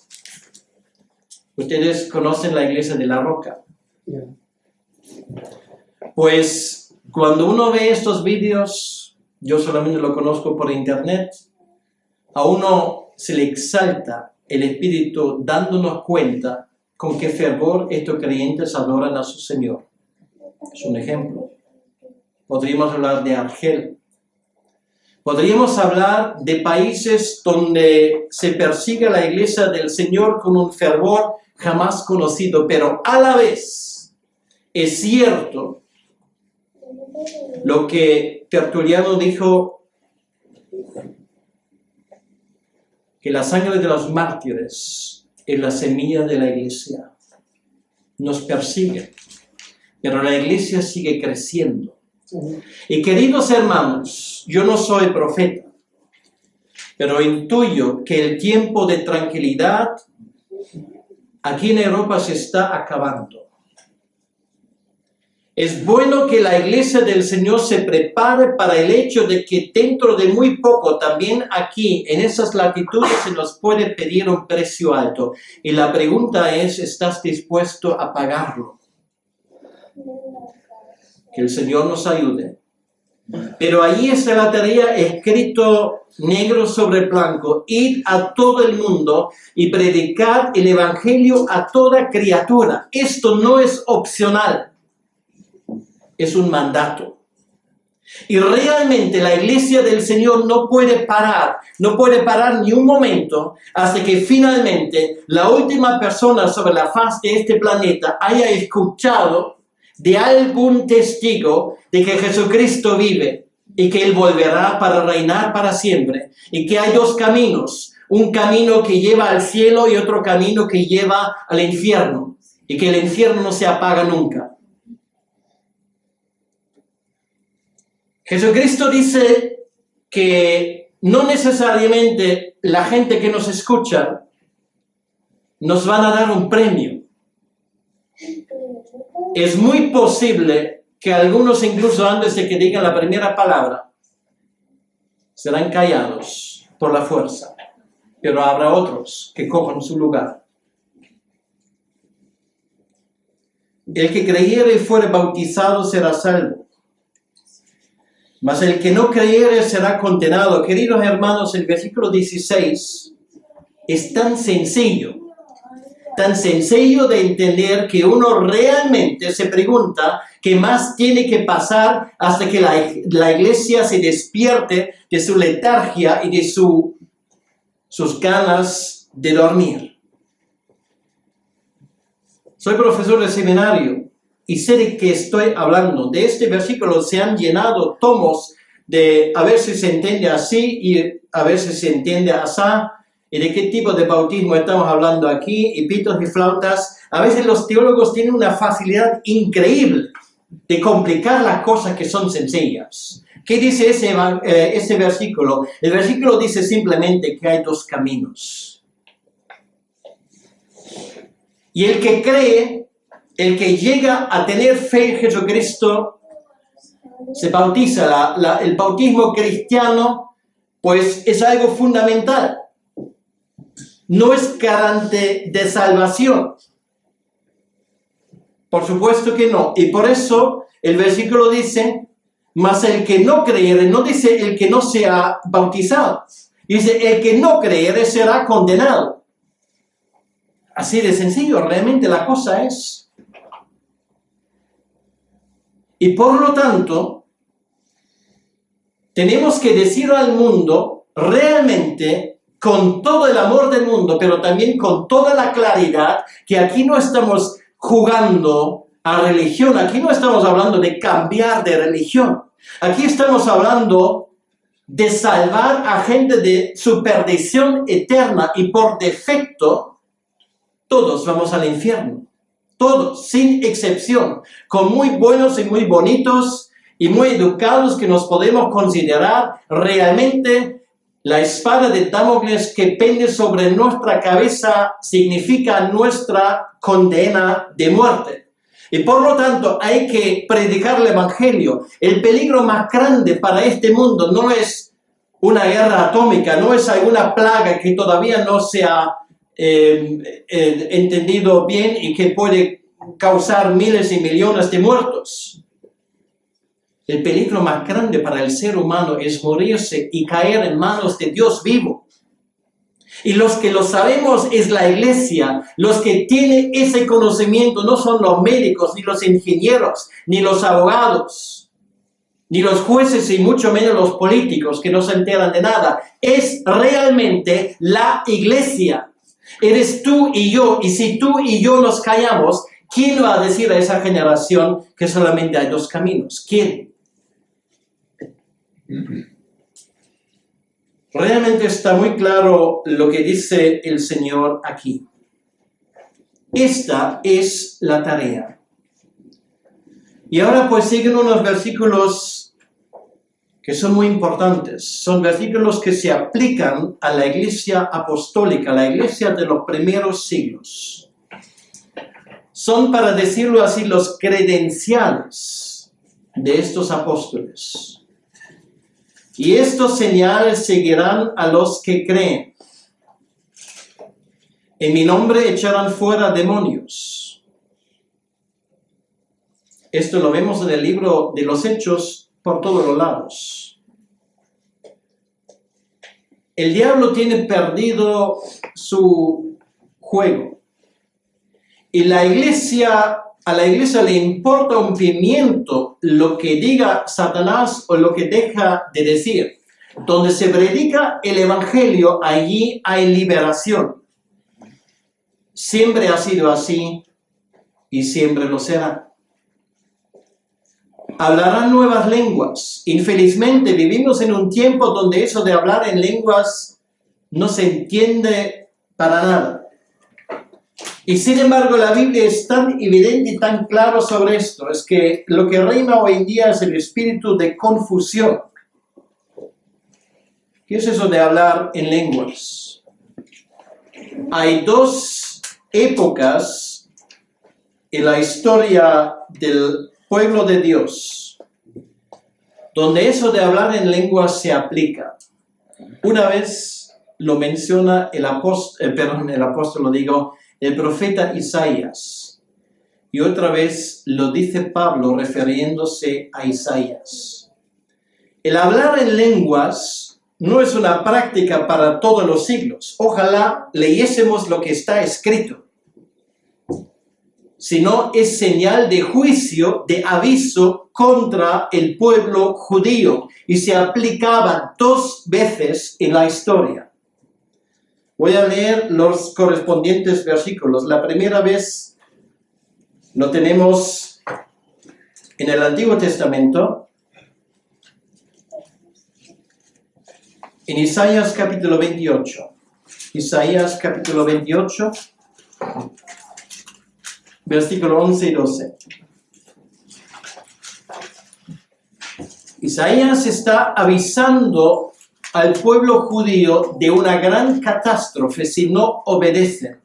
Speaker 1: Ustedes conocen la Iglesia de la Roca. Pues cuando uno ve estos vídeos, yo solamente lo conozco por internet, a uno se le exalta el espíritu dándonos cuenta con qué fervor estos creyentes adoran a su Señor. Es un ejemplo. Podríamos hablar de Argel. Podríamos hablar de países donde se persigue a la Iglesia del Señor con un fervor jamás conocido, pero a la vez es cierto lo que Tertuliano dijo, que la sangre de los mártires es la semilla de la Iglesia. Nos persigue, pero la Iglesia sigue creciendo. Y queridos hermanos, yo no soy profeta, pero intuyo que el tiempo de tranquilidad aquí en Europa se está acabando. Es bueno que la Iglesia del Señor se prepare para el hecho de que dentro de muy poco, también aquí, en esas latitudes, se nos puede pedir un precio alto. Y la pregunta es, ¿estás dispuesto a pagarlo? Que el Señor nos ayude. Pero ahí está la tarea escrito negro sobre blanco. Id a todo el mundo y predicad el Evangelio a toda criatura. Esto no es opcional. Es un mandato. Y realmente la Iglesia del Señor no puede parar ni un momento hasta que finalmente la última persona sobre la faz de este planeta haya escuchado de algún testigo de que Jesucristo vive y que Él volverá para reinar para siempre y que hay dos caminos, un camino que lleva al cielo y otro camino que lleva al infierno y que el infierno no se apaga nunca. Jesucristo dice que no necesariamente la gente que nos escucha nos van a dar un premio. Es muy posible que algunos, incluso antes de que digan la primera palabra, serán callados por la fuerza, pero habrá otros que cojan su lugar. El que creyere y fuere bautizado será salvo, mas el que no creyere será condenado. Queridos hermanos, el versículo 16 es tan sencillo de entender que uno realmente se pregunta qué más tiene que pasar hasta que la iglesia se despierte de su letargia y de sus ganas de dormir. Soy profesor de seminario y sé de qué estoy hablando. De este versículo se han llenado tomos de a ver si se entiende así y a ver si se entiende asá. ¿Y de qué tipo de bautismo estamos hablando aquí? Y pitos y flautas. A veces los teólogos tienen una facilidad increíble de complicar las cosas que son sencillas. ¿Qué dice ese versículo? El versículo dice simplemente que hay dos caminos. Y el que cree, el que llega a tener fe en Jesucristo, se bautiza. El bautismo cristiano, pues, es algo fundamental. No es garante de salvación. Por supuesto que no. Y por eso el versículo dice, mas el que no creyere, no dice el que no sea bautizado. Dice, el que no creyere será condenado. Así de sencillo, realmente la cosa es. Y por lo tanto, tenemos que decir al mundo realmente, con todo el amor del mundo, pero también con toda la claridad, que aquí no estamos jugando a religión. Aquí no estamos hablando de cambiar de religión. Aquí estamos hablando de salvar a gente de su perdición eterna y por defecto todos vamos al infierno. Todos, sin excepción, con muy buenos y muy bonitos y muy educados que nos podemos considerar realmente. La espada de Damocles que pende sobre nuestra cabeza significa nuestra condena de muerte. Y por lo tanto hay que predicar el Evangelio. El peligro más grande para este mundo no es una guerra atómica, no es alguna plaga que todavía no se ha entendido bien y que puede causar miles y millones de muertos. El peligro más grande para el ser humano es morirse y caer en manos de Dios vivo. Y los que lo sabemos es la iglesia. Los que tienen ese conocimiento no son los médicos, ni los ingenieros, ni los abogados, ni los jueces y mucho menos los políticos que no se enteran de nada. Es realmente la iglesia. Eres tú y yo. Y si tú y yo nos callamos, ¿quién va a decir a esa generación que solamente hay dos caminos? ¿Quién? Realmente está muy claro lo que dice el Señor aquí. Esta es la tarea. Y ahora pues siguen unos versículos que son muy importantes. Son versículos que se aplican a la iglesia apostólica, la iglesia de los primeros siglos. Son, para decirlo así, los credenciales de estos apóstoles. Y estos señales seguirán a los que creen. En mi nombre echarán fuera demonios. Esto lo vemos en el libro de los Hechos por todos los lados. El diablo tiene perdido su juego. Y a la iglesia le importa un pimiento lo que diga Satanás o lo que deja de decir. Donde se predica el evangelio, allí hay liberación. Siempre ha sido así y siempre lo será. Hablarán nuevas lenguas. Infelizmente vivimos en un tiempo donde eso de hablar en lenguas no se entiende para nada. Y sin embargo la Biblia es tan evidente y tan claro sobre esto. Es que lo que reina hoy en día es el espíritu de confusión. ¿Qué es eso de hablar en lenguas? Hay dos épocas en la historia del pueblo de Dios donde eso de hablar en lenguas se aplica. Una vez lo menciona el profeta Isaías. Y otra vez lo dice Pablo refiriéndose a Isaías. El hablar en lenguas no es una práctica para todos los siglos. Ojalá leyésemos lo que está escrito. Sino es señal de juicio, de aviso contra el pueblo judío. Y se aplicaba 2 veces en la historia. Voy a leer los correspondientes versículos. La primera vez lo tenemos en el Antiguo Testamento, en Isaías capítulo 28. Isaías capítulo 28, versículo 11 y 12. Isaías está avisando al pueblo judío de una gran catástrofe si no obedecen.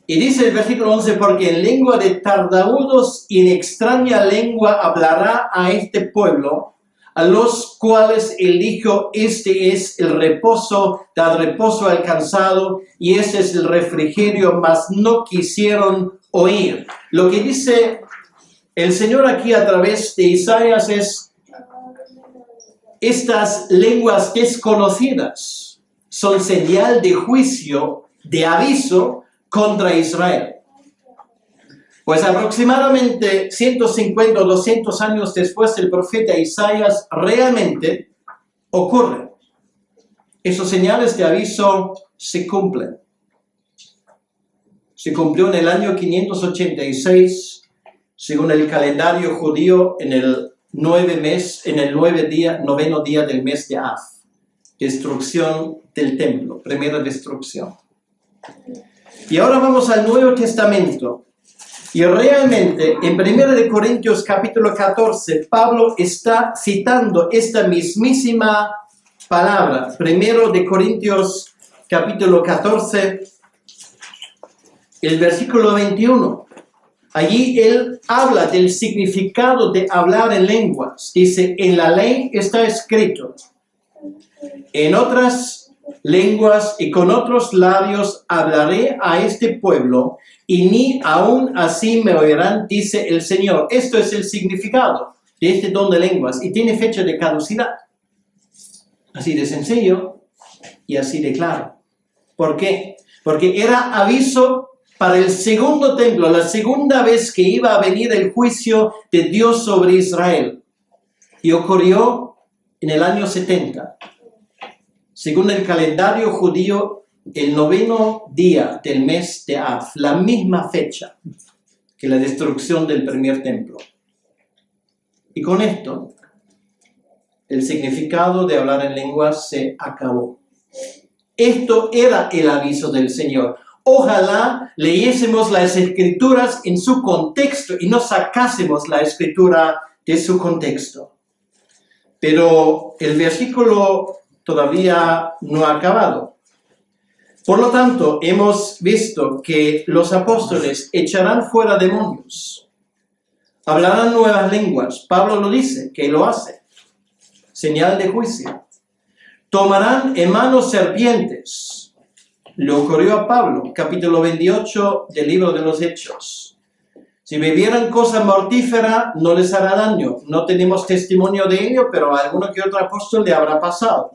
Speaker 1: Y dice el versículo 11, porque en lengua de tartamudos y en extraña lengua hablará a este pueblo, a los cuales él dijo, este es el reposo, da reposo al cansado, y este es el refrigerio, mas no quisieron oír. Lo que dice el Señor aquí a través de Isaías es, estas lenguas desconocidas son señal de juicio, de aviso contra Israel. Pues aproximadamente 150 o 200 años después del profeta Isaías realmente ocurre. Esos señales de aviso se cumplen. Se cumplió en el año 586, según el calendario judío, en el noveno día del mes de Av. Destrucción del templo, primera destrucción. Y ahora vamos al Nuevo Testamento. Y realmente en 1 Corintios capítulo 14, Pablo está citando esta mismísima palabra. 1 Corintios capítulo 14, el versículo 21. Allí él habla del significado de hablar en lenguas. Dice, en la ley está escrito, en otras lenguas y con otros labios hablaré a este pueblo, y ni aún así me oirán, dice el Señor. Esto es el significado de este don de lenguas, y tiene fecha de caducidad. Así de sencillo y así de claro. ¿Por qué? Porque era aviso para el segundo templo, la segunda vez que iba a venir el juicio de Dios sobre Israel. Y ocurrió en el año 70. Según el calendario judío, el 9º día del mes de Av, la misma fecha que la destrucción del primer templo. Y con esto, el significado de hablar en lenguas se acabó. Esto era el aviso del Señor. Ojalá leyésemos las Escrituras en su contexto y no sacásemos la Escritura de su contexto. Pero el versículo todavía no ha acabado. Por lo tanto, hemos visto que los apóstoles echarán fuera demonios, hablarán nuevas lenguas. Pablo lo dice, que lo hace. Señal de juicio. Tomarán en manos serpientes. Le ocurrió a Pablo, capítulo 28 del libro de los Hechos. Si bebieran cosa mortífera, no les hará daño. No tenemos testimonio de ello, pero a alguno que otro apóstol le habrá pasado.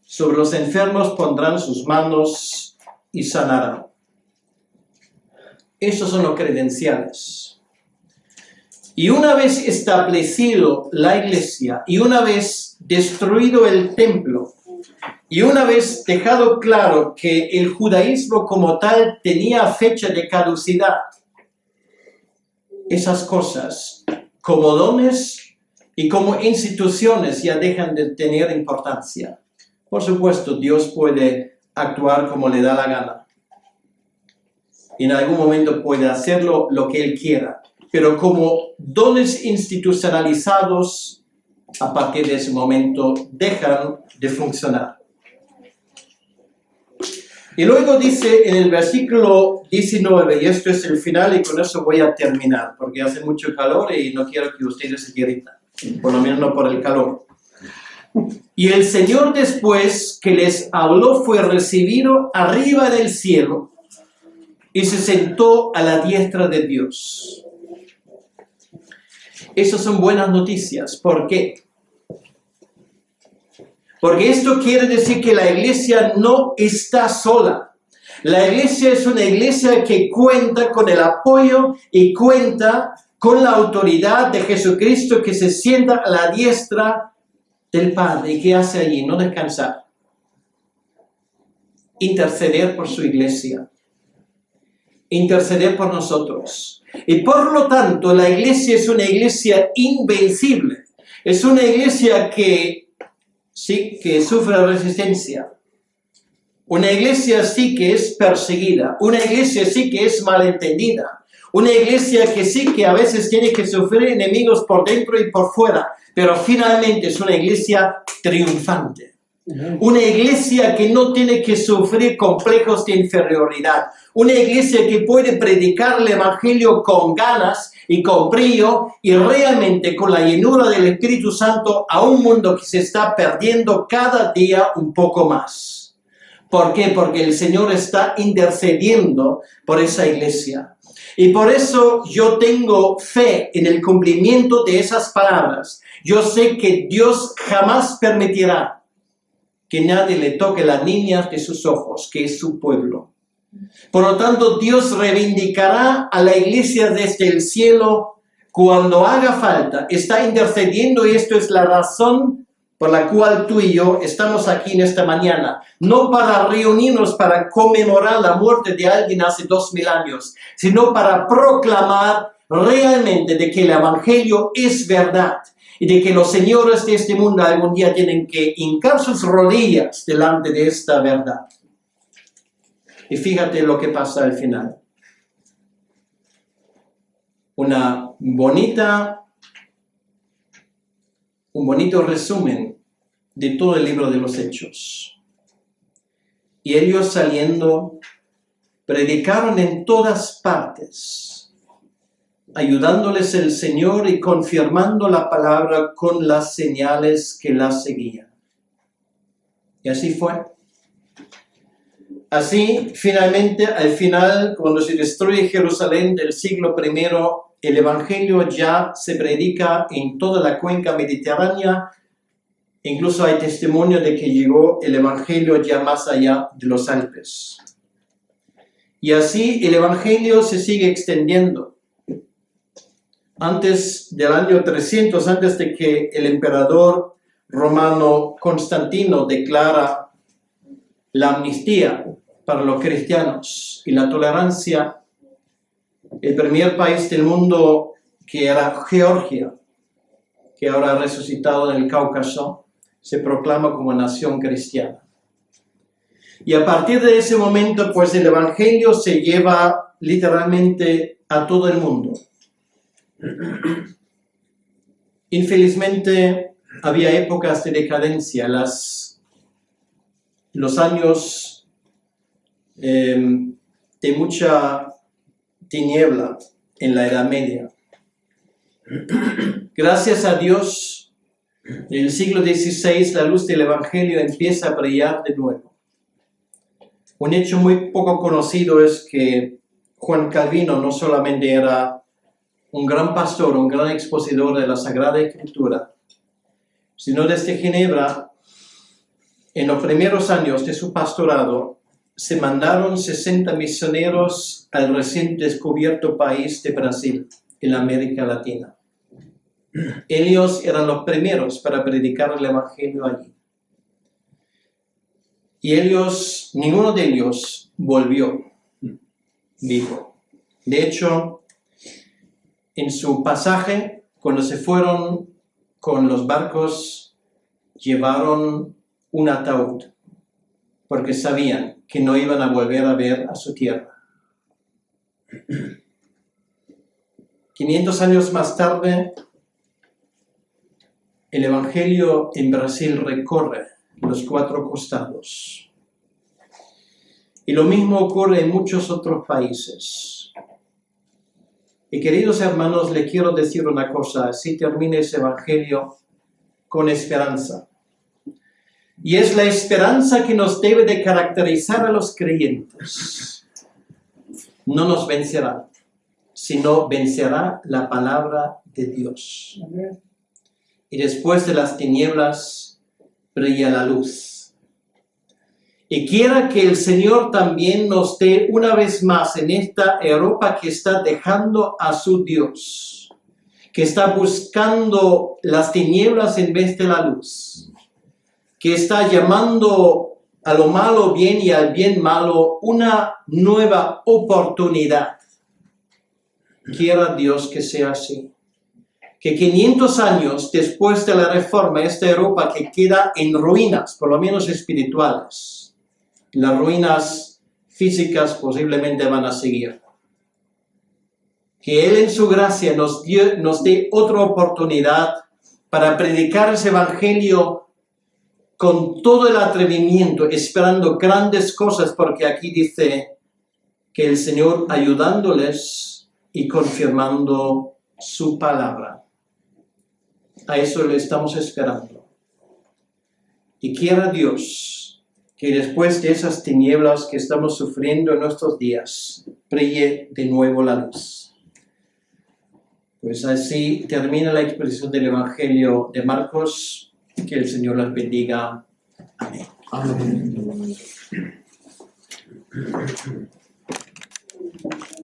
Speaker 1: Sobre los enfermos pondrán sus manos y sanarán. Esos son los credenciales. Y una vez establecido la iglesia, y una vez destruido el templo, y una vez dejado claro que el judaísmo como tal tenía fecha de caducidad, esas cosas, como dones y como instituciones, ya dejan de tener importancia. Por supuesto, Dios puede actuar como le da la gana. Y en algún momento puede hacerlo lo que Él quiera. Pero como dones institucionalizados, a partir de ese momento, dejan de funcionar. Y luego dice en el versículo 19, y esto es el final y con eso voy a terminar, porque hace mucho calor y no quiero que ustedes se irriten, por lo menos no por el calor. Y el Señor, después que les habló, fue recibido arriba del cielo y se sentó a la diestra de Dios. Esas son buenas noticias. ¿Por qué? Porque esto quiere decir que la iglesia no está sola. La iglesia es una iglesia que cuenta con el apoyo y cuenta con la autoridad de Jesucristo, que se sienta a la diestra del Padre. ¿Y qué hace allí? No descansar. Interceder por su iglesia. Interceder por nosotros. Y por lo tanto, la iglesia es una iglesia invencible. Es una iglesia que sí que sufre resistencia. Una iglesia sí que es perseguida. Una iglesia sí que es malentendida. Una iglesia que sí que a veces tiene que sufrir enemigos por dentro y por fuera. Pero finalmente es una iglesia triunfante. Una iglesia que no tiene que sufrir complejos de inferioridad. Una iglesia que puede predicar el evangelio con ganas y con brío y realmente con la llenura del Espíritu Santo a un mundo que se está perdiendo cada día un poco más. ¿Por qué? Porque el Señor está intercediendo por esa iglesia. Y por eso yo tengo fe en el cumplimiento de esas palabras. Yo sé que Dios jamás permitirá que nadie le toque las niñas de sus ojos, que es su pueblo. Por lo tanto, Dios reivindicará a la iglesia desde el cielo cuando haga falta. Está intercediendo y esto es la razón por la cual tú y yo estamos aquí en esta mañana, no para reunirnos para conmemorar la muerte de alguien hace 2000 años, sino para proclamar realmente de que el Evangelio es verdad y de que los señores de este mundo algún día tienen que hincar sus rodillas delante de esta verdad. Y fíjate lo que pasa al final. Un bonito resumen de todo el libro de los Hechos. Y ellos saliendo, predicaron en todas partes, ayudándoles el Señor y confirmando la palabra con las señales que la seguían. Y así fue. Así, finalmente, al final, cuando se destruye Jerusalén del siglo I, el Evangelio ya se predica en toda la cuenca mediterránea. Incluso hay testimonio de que llegó el Evangelio ya más allá de los Alpes. Y así el Evangelio se sigue extendiendo. Antes del año 300, antes de que el emperador romano Constantino declara la amnistía para los cristianos y la tolerancia, el primer país del mundo, que era Georgia, que ahora ha resucitado en el Cáucaso, se proclama como nación cristiana. Y a partir de ese momento, pues el Evangelio se lleva literalmente a todo el mundo. Infelizmente, había épocas de decadencia, los años de mucha tiniebla en la Edad Media. Gracias a Dios, en el siglo XVI la luz del Evangelio empieza a brillar de nuevo. Un hecho muy poco conocido es que Juan Calvino no solamente era un gran pastor, un gran expositor de la Sagrada Escritura, sino desde Ginebra, en los primeros años de su pastorado, se mandaron 60 misioneros al recién descubierto país de Brasil, en América Latina. Ellos eran los primeros para predicar el Evangelio allí. Y ninguno de ellos volvió vivo. De hecho, en su pasaje, cuando se fueron con los barcos, llevaron un ataúd, porque sabían que no iban a volver a ver a su tierra. 500 años más tarde, el Evangelio en Brasil recorre los 4 costados. Y lo mismo ocurre en muchos otros países. Y queridos hermanos, les quiero decir una cosa, así termina ese Evangelio con esperanza. Y es la esperanza que nos debe de caracterizar a los creyentes. No nos vencerá, sino vencerá la palabra de Dios. Y después de las tinieblas brilla la luz. Y quiera que el Señor también nos dé una vez más en esta Europa que está dejando a su Dios, que está buscando las tinieblas en vez de la luz, que está llamando a lo malo bien y al bien malo una nueva oportunidad. Quiera Dios que sea así. Que 500 años después de la Reforma, esta Europa que queda en ruinas, por lo menos espirituales, las ruinas físicas posiblemente van a seguir. Que Él en su gracia nos dé otra oportunidad para predicar ese Evangelio con todo el atrevimiento, esperando grandes cosas, porque aquí dice que el Señor ayudándoles y confirmando su palabra. A eso le estamos esperando. Y quiera Dios que después de esas tinieblas que estamos sufriendo en nuestros días, brille de nuevo la luz. Pues así termina la exposición del Evangelio de Marcos. Que el Señor les bendiga. Amén. Amén.